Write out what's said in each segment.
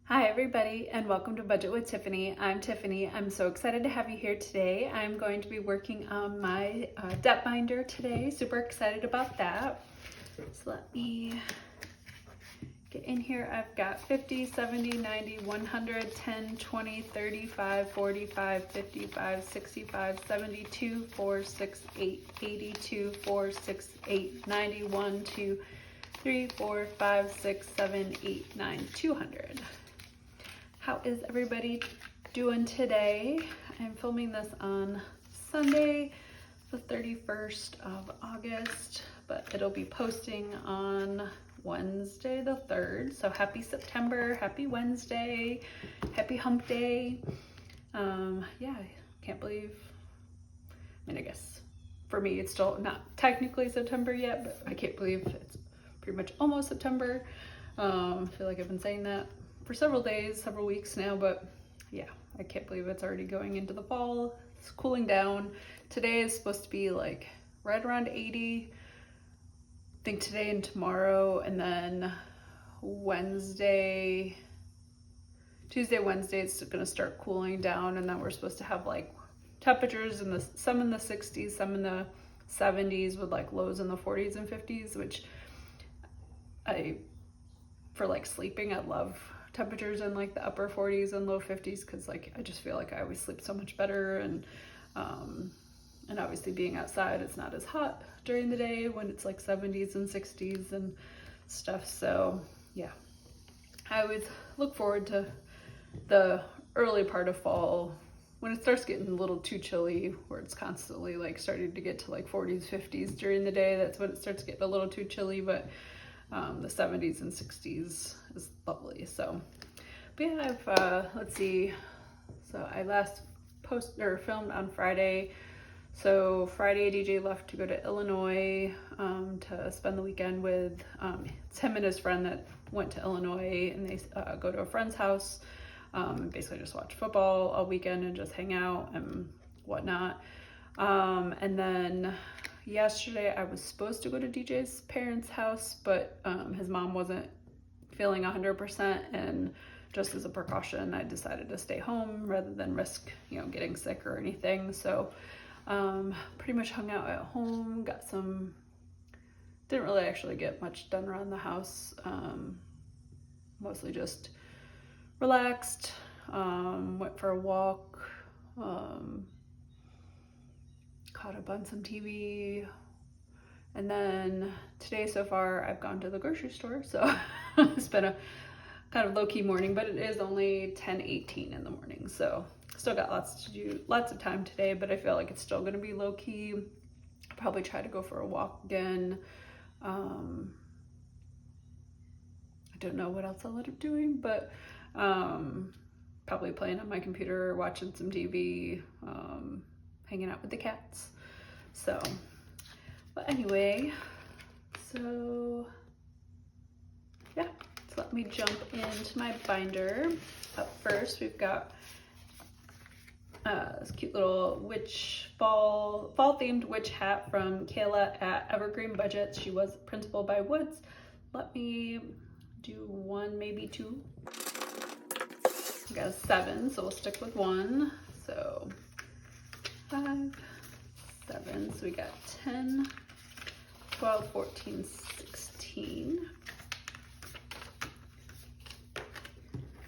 Hi everybody and welcome to Budget with Tiffany. I'm Tiffany. I'm so excited to have you here today. I'm going to be working on my debt binder today. Super excited about that. So let me get in here. I've got 50, 70, 90, 100, 10, 20, 35, 45, 55, 65, 72, 4, 6, 8, 82, 4, 6, 8, 91, 2, 3, 4, 5, 6, 7, 8, 9, 200. How is everybody doing today? I'm filming this on Sunday, the 31st of August, but it'll be posting on Wednesday the 3rd. So happy September, happy Wednesday, happy hump day. Yeah, I can't believe, I guess for me it's still not technically September yet, but I can't believe it's pretty much almost September. I feel like I've been saying that for several days, several weeks now, but yeah, I can't believe it's already going into the fall. It's cooling down. Today is supposed to be like right around 80. I think today and tomorrow, and then Tuesday, Wednesday, it's gonna start cooling down, and then we're supposed to have like temperatures in some in the 60s, some in the 70s with like lows in the 40s and 50s, which for like sleeping, I love temperatures in like the upper 40s and low 50s because like I just feel like I always sleep so much better, and obviously being outside, it's not as hot during the day when it's like 70s and 60s and stuff. So yeah, I would look forward to the early part of fall when it starts getting a little too chilly, where it's constantly like starting to get to like 40s, 50s during the day. That's when it starts getting a little too chilly, but the 70s and 60s is lovely. So, but yeah, let's see. So I last filmed on Friday. So Friday, DJ left to go to Illinois to spend the weekend with. It's him and his friend that went to Illinois, and they go to a friend's house and basically just watch football all weekend and just hang out and whatnot. And then yesterday I was supposed to go to DJ's parents' house, but his mom wasn't feeling 100%, and just as a precaution, I decided to stay home rather than risk, getting sick or anything. So pretty much hung out at home, didn't really actually get much done around the house. Mostly just relaxed, went for a walk, caught up on some TV, and then today so far I've gone to the grocery store, so it's been a kind of low-key morning, but it is only 10:18 in the morning, so still got lots to do, lots of time today, but I feel like it's still going to be low-key. Probably try to go for a walk again. I don't know what else I'll end up doing, but probably playing on my computer, watching some TV, hanging out with the cats. So, but anyway, so yeah, so let me jump into my binder. Up first, we've got this cute little fall themed witch hat from Kayla at Evergreen Budgets. She was principal by Woods. Let me do one, maybe two. We got a 7, so we'll stick with 1. So 5, 7, so we got 10, 12, 14, 16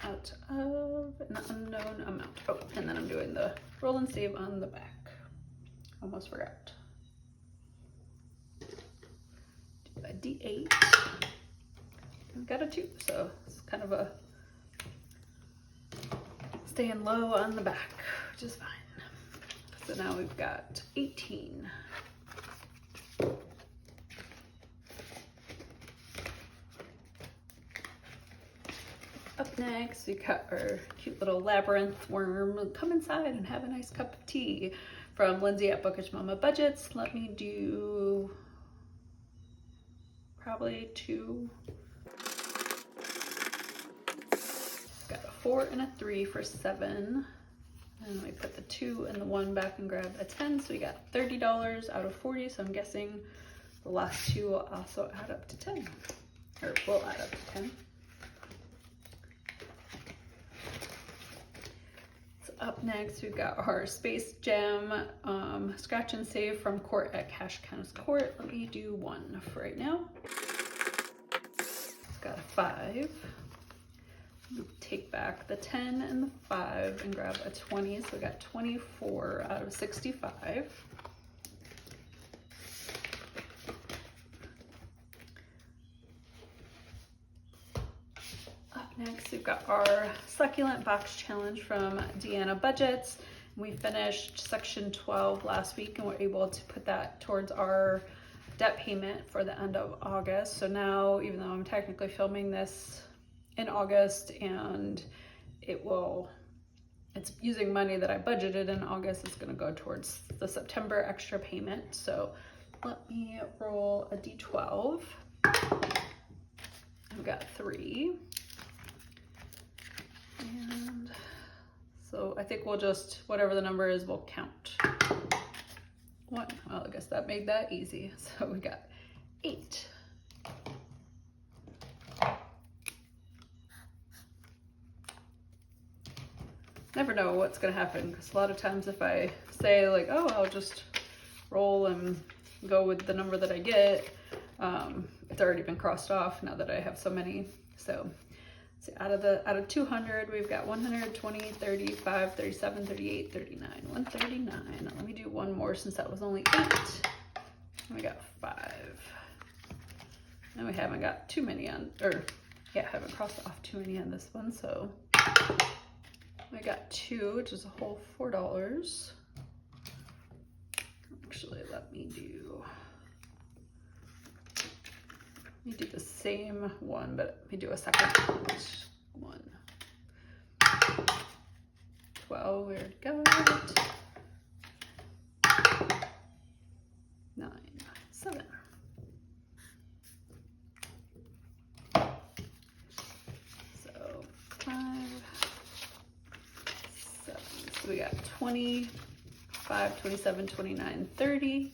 out of an unknown amount. Oh, and then I'm doing the roll and save on the back. Almost forgot. Do a D8. I've got a 2, so it's kind of a staying low on the back, which is fine. So now we've got 18. Up next, we got our cute little Labyrinth Worm. Come inside and have a nice cup of tea from Lindsay at Bookish Mama Budgets. Let me do probably 2. Got a 4 and a 3 for 7. And we put the 2 and the 1 back and grab a 10. So we got $30 out of 40. So I'm guessing the last 2 will also add up to 10. Or will add up to 10. Up next, we've got our Space Jam Scratch and Save from Court at Cash County's Court. Let me do one for right now. It's got a 5. Take back the 10 and the 5 and grab a 20. So we got 24 out of 65. Next, we've got our Succulent Box Challenge from Deanna Budgets. We finished section 12 last week and were able to put that towards our debt payment for the end of August. So now, even though I'm technically filming this in August and it's using money that I budgeted in August, it's gonna go towards the September extra payment. So let me roll a D12. I've got 3. And so I think we'll just, whatever the number is, we'll count. 1, well, I guess that made that easy. So we got 8. Never know what's gonna happen, because a lot of times if I say like, oh, I'll just roll and go with the number that I get, it's already been crossed off now that I have so many. So out of 200, we've got 120, 35, 37, 38, 39, 139. Let me do one more since that was only 8. And we got 5. And we haven't got too many on, haven't crossed off too many on this one. So we got 2, which is a whole $4. Actually, let me do the same one, but let me do a second one. 12, where'd it go? 9, 7. So 5, 7. So we got 25, 27, 29, 30.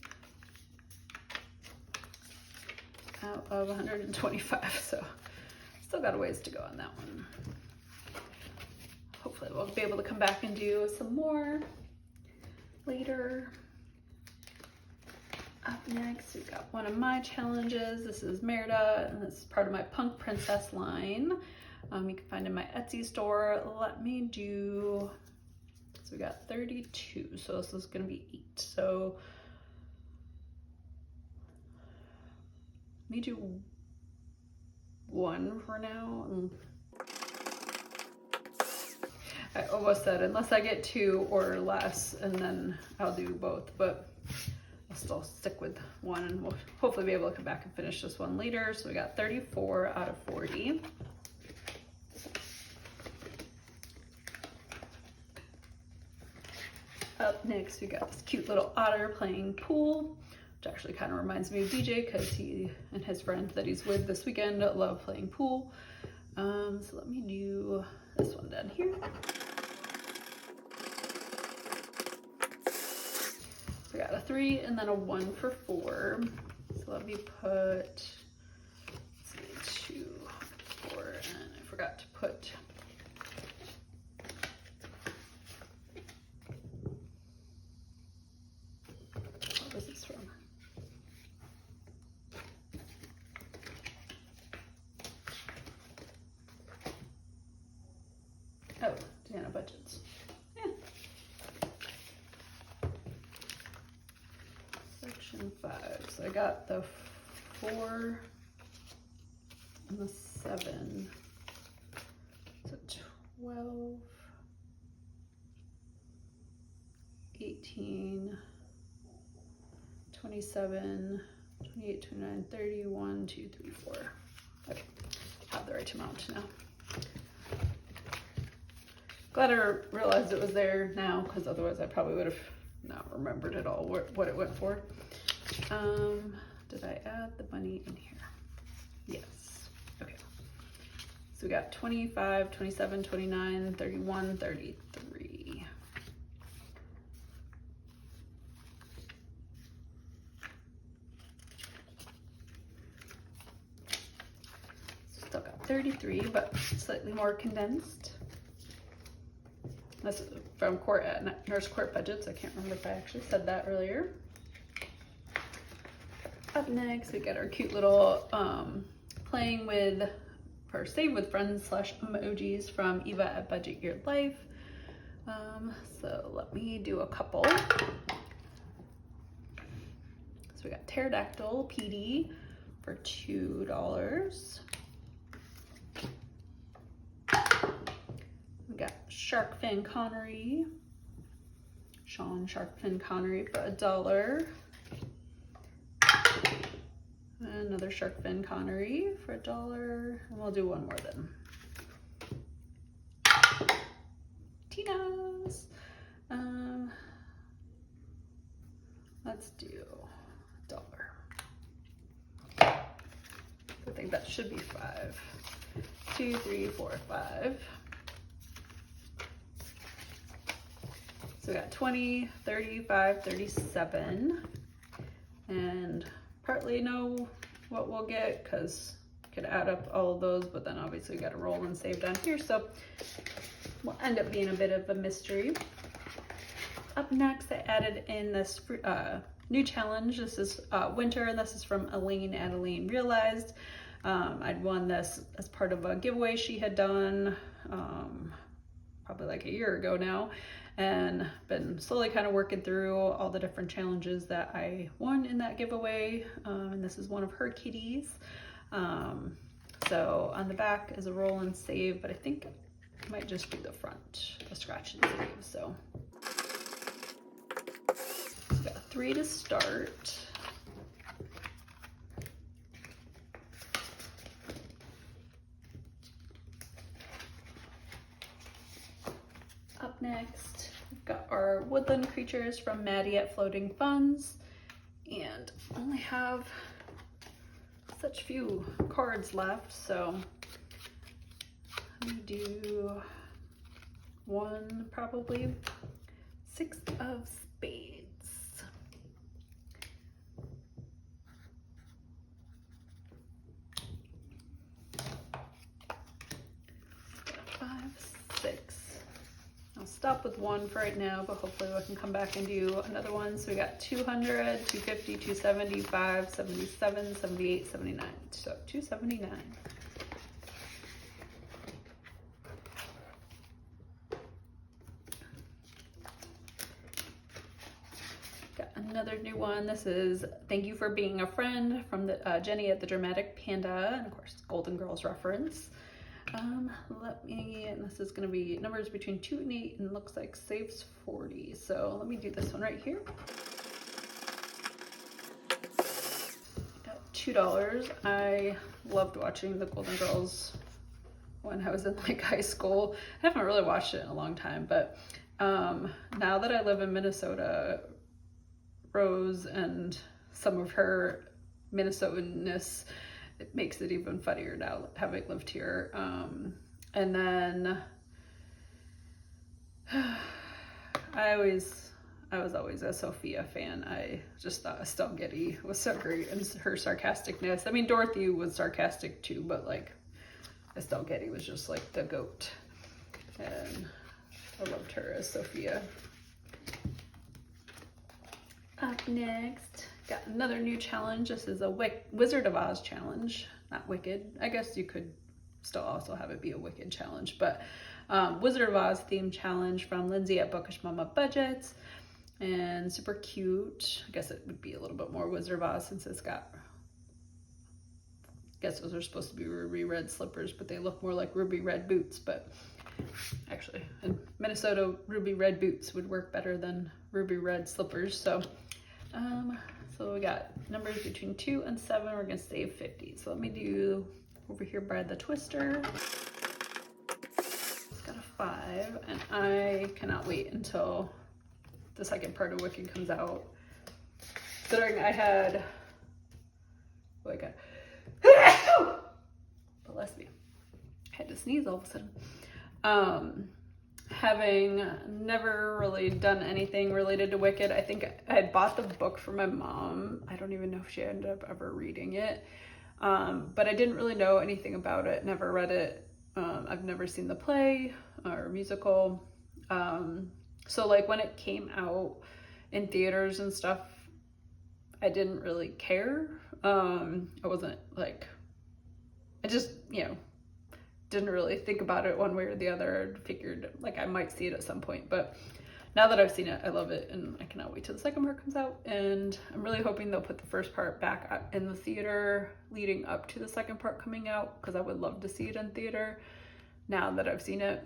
Out of 125, so still got a ways to go on that one. Hopefully we'll be able to come back and do some more later. Up next, we've got one of my challenges. This is Merida, and this is part of my Punk Princess line. You can find in my Etsy store. Let me do, so we got 32, so this is gonna be 8. So let me do 1 for now. I almost said unless I get 2 or less, and then I'll do both, but I'll still stick with 1, and we'll hopefully be able to come back and finish this one later. So we got 34 out of 40. Up next, we got this cute little otter playing pool, which actually kind of reminds me of DJ because he and his friend that he's with this weekend love playing pool. So let me do this one down here. So I got a 3 and then a 1 for 4. So let me put, let's see, 2, 4, and I forgot to put Deanna Budgets. Yeah. Section 5. So I got the 4 and the 7. So 12, 18, 27, 28, 29, 30, 1, 2, 3, 4. Okay, have the right amount now. Glad I realized it was there now, because otherwise I probably would have not remembered at all what it went for. Did I add the money in here? Yes. Okay. So we got 25, 27, 29, 31, 33. Still got 33, but slightly more condensed. This is from Nurse Court Budgets. I can't remember if I actually said that earlier. Up next, we got our cute little playing with, or save with friends / emojis from Eva at Budget Your Life. So let me do a couple. So we got Pterodactyl PD for $2. We got Sharkfin Connery, Sean Sharkfin Connery for $1. Another Sharkfin Connery for $1, and we'll do one more then. Tina's. Let's do $1. I think that should be 5. 2, 3, 4, 5. So we got 20, 35, 37, and partly know what we'll get because could add up all of those, but then obviously we got to roll and save down here, so will end up being a bit of a mystery. Up next, I added in this new challenge. This is winter, and this is from Elaine at Elaine Realized. I'd won this as part of a giveaway she had done probably like a year ago now, and been slowly kind of working through all the different challenges that I won in that giveaway, and this is one of her kitties. So on the back is a roll and save, but I think I might just do the front, the scratch and save. So we've got 3 to start. Up next, we've got our Woodland creatures from Maddie at Floating Funds, and only have such few cards left, so let me do one, probably 6 of spades. I'll stop with one for right now, but hopefully we can come back and do another one. So we got 200, 250, 275, 77, 78, 79. So 279. Got another new one. This is Thank You for Being a Friend from the Jenny at the Dramatic Panda, and of course Golden Girls reference. And this is going to be numbers between 2 and 8, and looks like saves 40. So let me do this one right here. Got $2. I loved watching the Golden Girls when I was in like high school. I haven't really watched it in a long time, but now that I live in Minnesota, Rose and some of her Minnesotan-ness, it makes it even funnier now having lived here. And then I was always a Sophia fan. I just thought Estelle Getty was so great, and her sarcasticness. I mean, Dorothy was sarcastic too, but like Estelle Getty was just like the goat, and I loved her as Sophia. Up next, got another new challenge. This is a Wizard of Oz challenge, not Wicked. I guess you could still also have it be a Wicked challenge, but Wizard of Oz theme challenge from Lindsay at Bookish Mama Budgets, and super cute. I guess it would be a little bit more Wizard of Oz since it's got, I guess those are supposed to be ruby red slippers, but they look more like ruby red boots. But actually in Minnesota, ruby red boots would work better than ruby red slippers. So so we got numbers between 2 and 7. We're gonna save 50. So let me do over here by the twister. It's got a 5, and I cannot wait until the second part of Wicked comes out. Considering I had, oh my god, bless me, I had to sneeze all of a sudden. Having never really done anything related to Wicked, I think I had bought the book for my mom. I don't even know if she ended up ever reading it. But I didn't really know anything about it, never read it. I've never seen the play or musical. So like when it came out in theaters and stuff, I didn't really care. I wasn't like, I just, you know, didn't really think about it one way or the other. I figured like I might see it at some point, but now that I've seen it, I love it, and I cannot wait till the second part comes out. And I'm really hoping they'll put the first part back in the theater leading up to the second part coming out, because I would love to see it in theater now that I've seen it,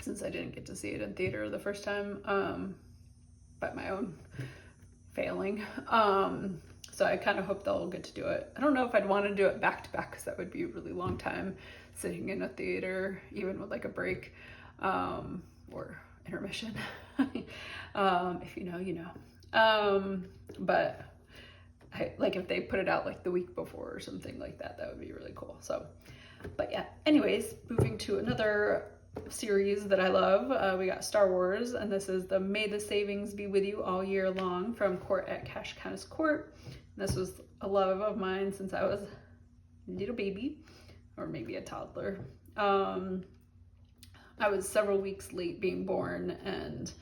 since I didn't get to see it in theater the first time, by my own failing. So I kind of hope they'll get to do it. I don't know if I'd want to do it back to back, because that would be a really long time sitting in a theater, even with like a break, or intermission. If you know, you know. But I, like if they put it out like the week before or something like that, that would be really cool. So, but yeah, anyways, moving to another series that I love. We got Star Wars, and this is the May the Savings Be With You All Year Long from Court at Cash Countis Court. And this was a love of mine since I was a little baby, or maybe a toddler. I was several weeks late being born, and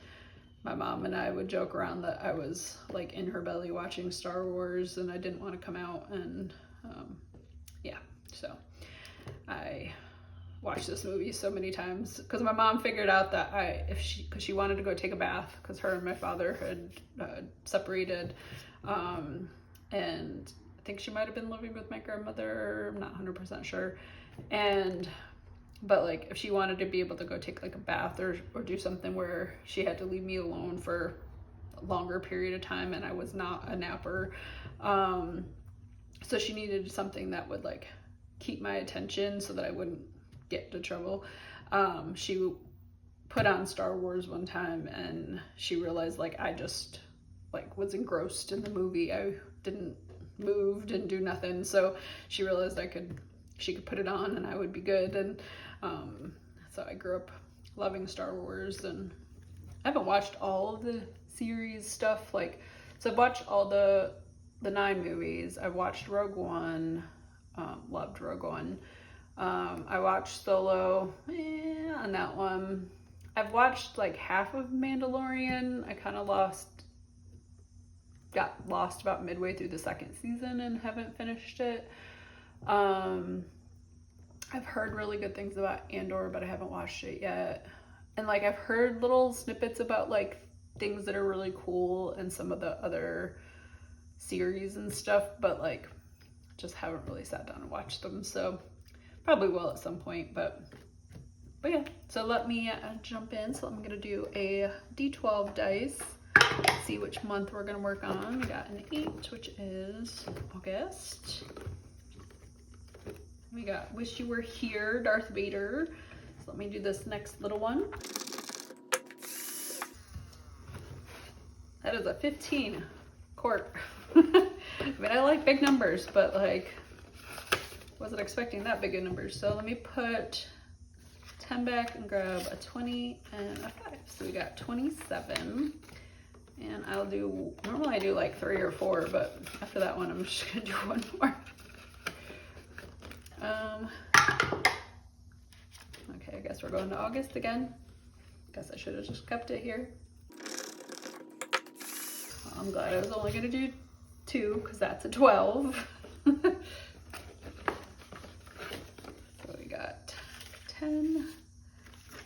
my mom and I would joke around that I was like in her belly watching Star Wars and I didn't want to come out. And yeah, so I watched this movie so many times because my mom figured out that because she wanted to go take a bath, because her and my father had separated, and I think she might have been living with my grandmother, I'm not 100% sure. But like if she wanted to be able to go take like a bath or do something where she had to leave me alone for a longer period of time, and I was not a napper, so she needed something that would like keep my attention so that I wouldn't get into trouble. She put on Star Wars one time, and she realized like I just like was engrossed in the movie. I didn't move, didn't do nothing, so she realized she could put it on and I would be good. And so I grew up loving Star Wars, and I haven't watched all of the series stuff. Like, so I've watched all the 9 movies. I've watched Rogue One, loved Rogue One. I watched Solo, on that one. I've watched like half of Mandalorian. I kind of got lost about midway through the 2nd season and haven't finished it. I've heard really good things about Andor, but I haven't watched it yet. And like I've heard little snippets about like things that are really cool in some of the other series and stuff, but like just haven't really sat down and watched them. So probably will at some point, but yeah. So let me jump in. So I'm gonna do a D12 dice. See which month we're gonna work on. We got an 8, which is August. We got Wish You Were Here, Darth Vader. So let me do this next little one. That is a 15 court. I mean, I like big numbers, but like, wasn't expecting that big of numbers. So let me put 10 back and grab a 20 and a 5. So we got 27. And normally I do like 3 or 4, but after that one, I'm just gonna do one more. Okay, I guess we're going to August again. Guess I should have just kept it here. I'm glad I was only gonna do 2, because that's a 12. So we got 10,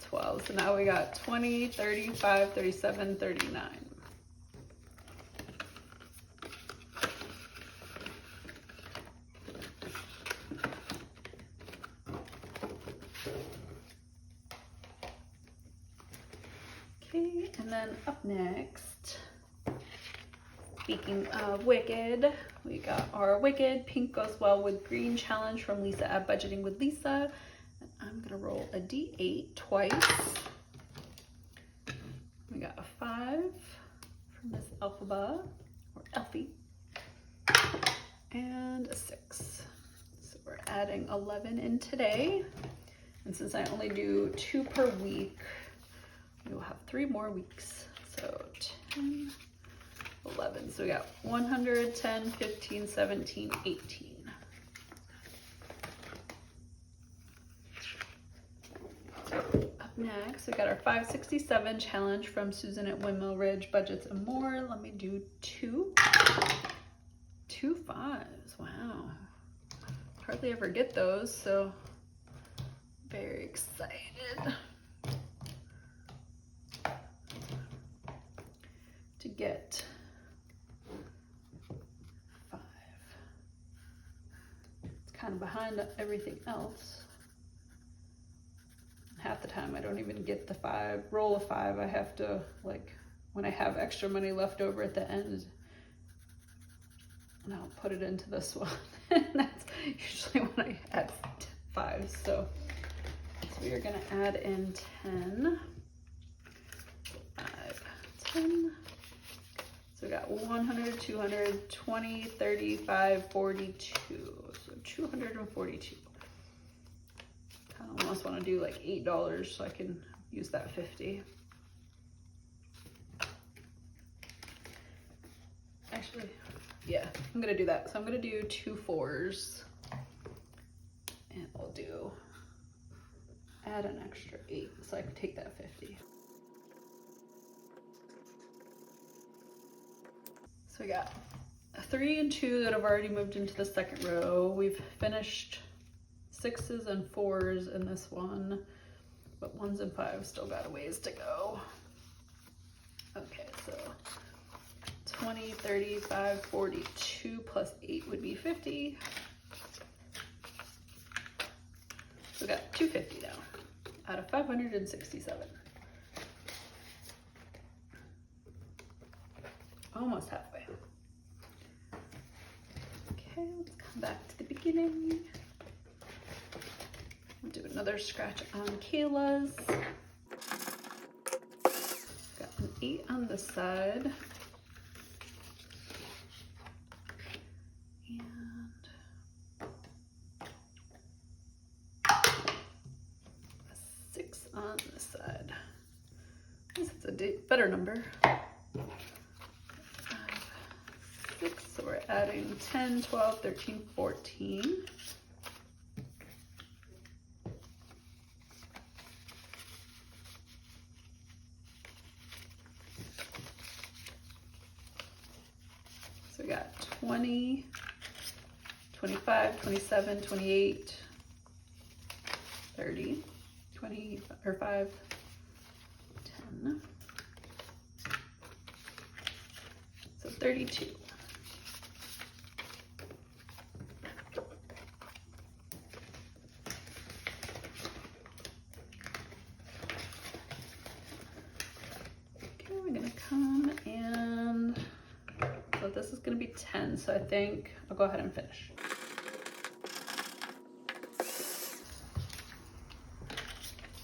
12. So now we got 20, 35, 37, 39. Okay, and then up next, speaking of Wicked, we got our Wicked Pink Goes Well with Green challenge from Lisa at Budgeting with Lisa. And I'm gonna roll a D8 twice. We got a 5 from Miss Elphaba, or Elfie, and a 6. So we're adding 11 in today. And since I only do 2 per week, we will have 3 more weeks. So 10, 11. So we got 100, 10, 15, 17, 18. So up next, next, we got our 567 challenge from Susan at Windmill Ridge, budgets and more. Let me do two fives. Wow. Hardly ever get those, so very excited to get 5. It's kind of behind everything else. Half the time I don't even get the 5, roll a 5. I have to, like, when I have extra money left over at the end, and I'll put it into this one. And that's usually when I add 5. So we are gonna add in 10, 5, 10. So we got 100, 200, 20, 35, 42. So 242. I almost want to do like $8 so I can use that 50. Actually, yeah, I'm gonna do that. So I'm gonna do 2 4s, and I'll do add an extra 8 so I can take that 50. So we got a 3 and 2 that have already moved into the second row. We've finished 6s and 4s in this one, but 1s and 5s still got a ways to go. Okay, so 20, 35, 42 plus 8 would be 50. So we got 250 now out of 567. Almost halfway. Okay, let's come back to the beginning. We'll do another scratch on Kayla's. Got an 8 on this side. And a 6 on this side. I guess it's a better number. 5, 6, so we're adding 10, 12, 13, 14. So we got 20, 25, 27, 28, 30, 20, or 5, 10. So 32. Okay, we're gonna come and, so this is gonna be 10, so I think I'll go ahead and finish.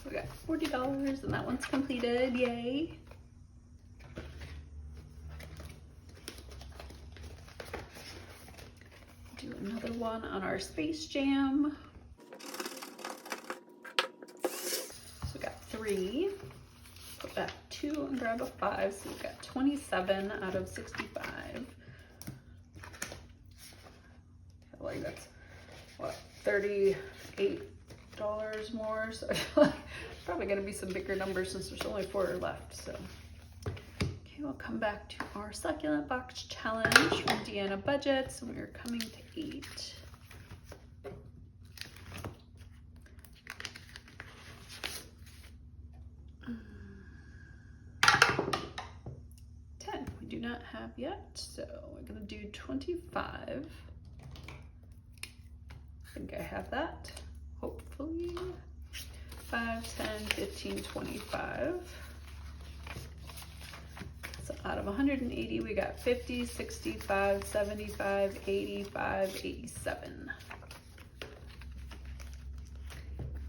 So we got $40 and that one's completed, yay. Do another one on our Space Jam. So we got 3, put back 2 and grab a 5, so we've got 27 out of 65. Like that's what, $38 more, so I feel like probably gonna be some bigger numbers since there's only 4 left. So okay, we'll come back to our Succulent Box challenge from Deanna Budgets, and we're coming to 8. We do not have yet, so we're gonna do 25. I think I have that, hopefully. 5, 10, 15, 25. So out of 180, we got 50, 65, 75, 85, 87.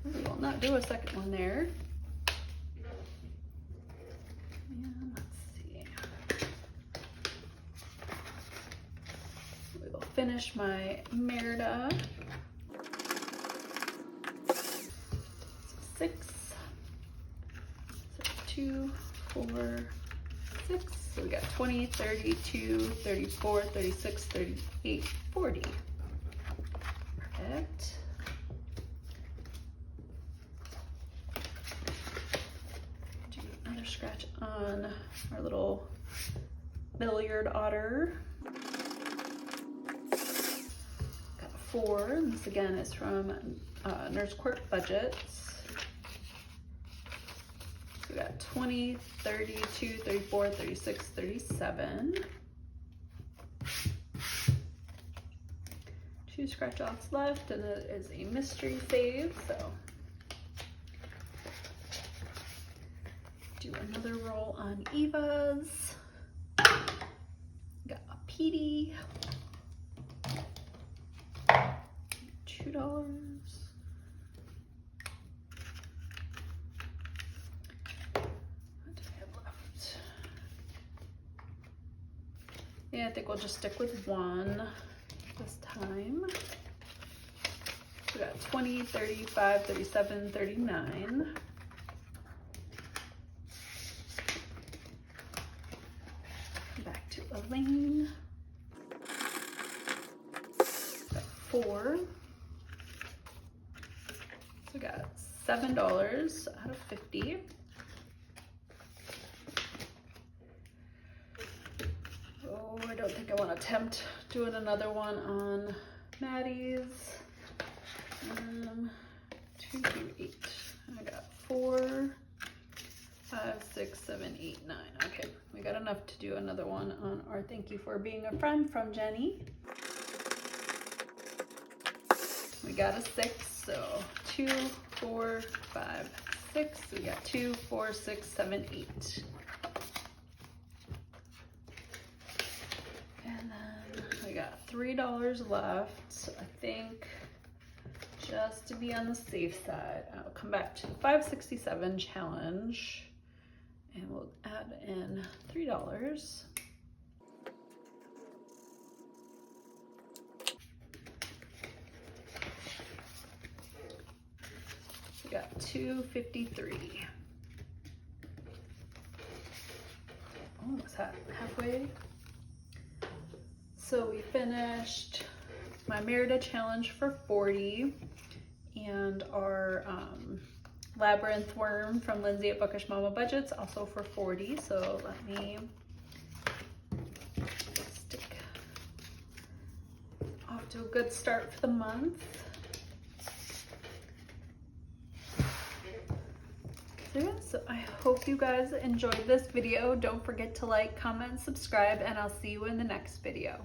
We will not do a second one there. And let's see. We will finish my Merida. 6, so 2, 4, 6, so we got 20, 32, 34, 36, 38, 40. Perfect. scratch on our little Billiards Otter. Got 4, and this again is from Nurse Court Budgets. So we got 20, 32, 34, 36, 37. 2 scratch offs left, and it is a mystery save, so do another roll on Eva's. Got a PD, $2. What do I have left? Yeah, I think we'll just stick with 1 this time. We got 20, 35, 37, 39. Back to Elaine. Got 4. So we got $7 out of 50. Oh, I don't think I want to attempt doing another one on Maddie's. 2 through 8. I got 4, 5, 6, 7, 8, 9. Okay, we got enough to do another one on our thank you for being a friend from Jenny. We got a 6, so 2, 4, 5, 6. We got 2, 4, 6, 7, 8. And then we got $3 left, so I think just to be on the safe side, I'll come back to the 567 challenge and we'll add in $3. We got 253. Almost halfway. So we finished my Merida challenge for 40 and our Labyrinth Worm from Lindsay at Bookish Mama Budgets also for 40. So let me stick off to a good start for the month. So I hope you guys enjoyed this video. Don't forget to like, comment, subscribe, and I'll see you in the next video.